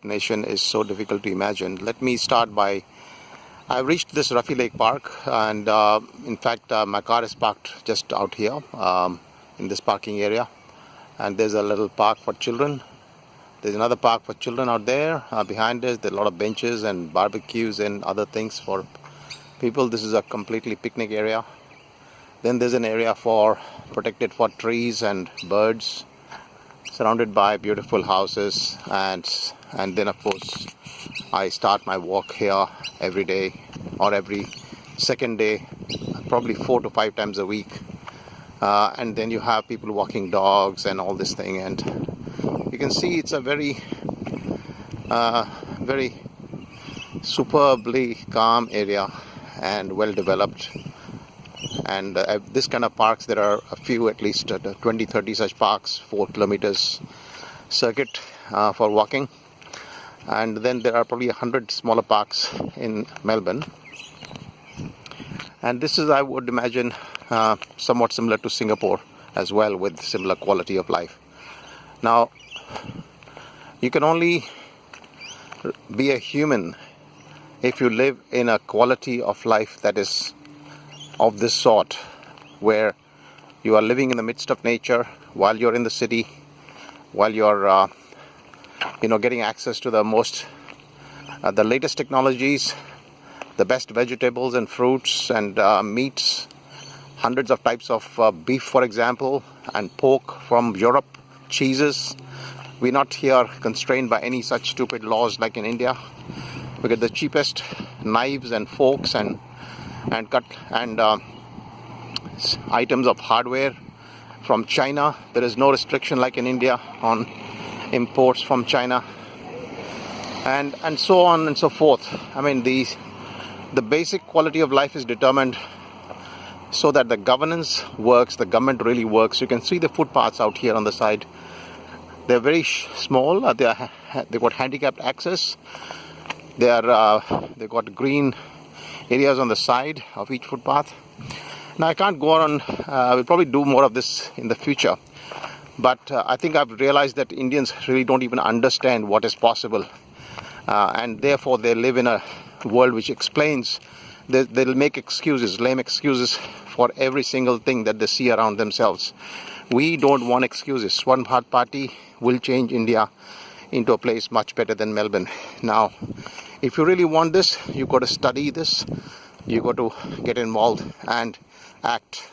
nation is so difficult to imagine. Let me start by, I've reached this Ruffy Lake Park, and in fact my car is parked just out here in this parking area, and there's a little park for children. There's another park for children out there. Behind us there are a lot of benches and barbecues and other things for people. This is a completely picnic area. Then there's an area protected for trees and birds, surrounded by beautiful houses, and then of course I start my walk here every day or every second day, probably 4 to 5 times a week, and then you have people walking dogs and all this thing, and you can see it's a very superbly calm area and well developed. And this kind of parks, there are a few, at least 20-30 such parks, 4 kilometers circuit for walking. And then there are probably 100 smaller parks in Melbourne. And this is, I would imagine, somewhat similar to Singapore as well, with similar quality of life. Now, you can only be a human if you live in a quality of life that is of this sort, where you are living in the midst of nature while you're in the city, while you're getting access to the latest technologies, the best vegetables and fruits and meats, hundreds of types of beef, for example, and pork from Europe, cheeses. We're not here constrained by any such stupid laws like in India. We get the cheapest knives and forks and items of hardware from China. There is no restriction like in India on imports from China, and so on and so forth. I mean, the basic quality of life is determined so that the governance works, the government really works. You can see the footpaths out here on the side. They're very small. They've got handicapped access. They've got green areas on the side of each footpath. Now I can't go on. We'll probably do more of this in the future. But I think I've realized that Indians really don't even understand what is possible. And therefore they live in a world which explains, they'll make excuses, lame excuses for every single thing that they see around themselves. We don't want excuses. One Bharat Party will change India into a place much better than Melbourne. Now, if you really want this, you've got to study this, you've got to get involved and act.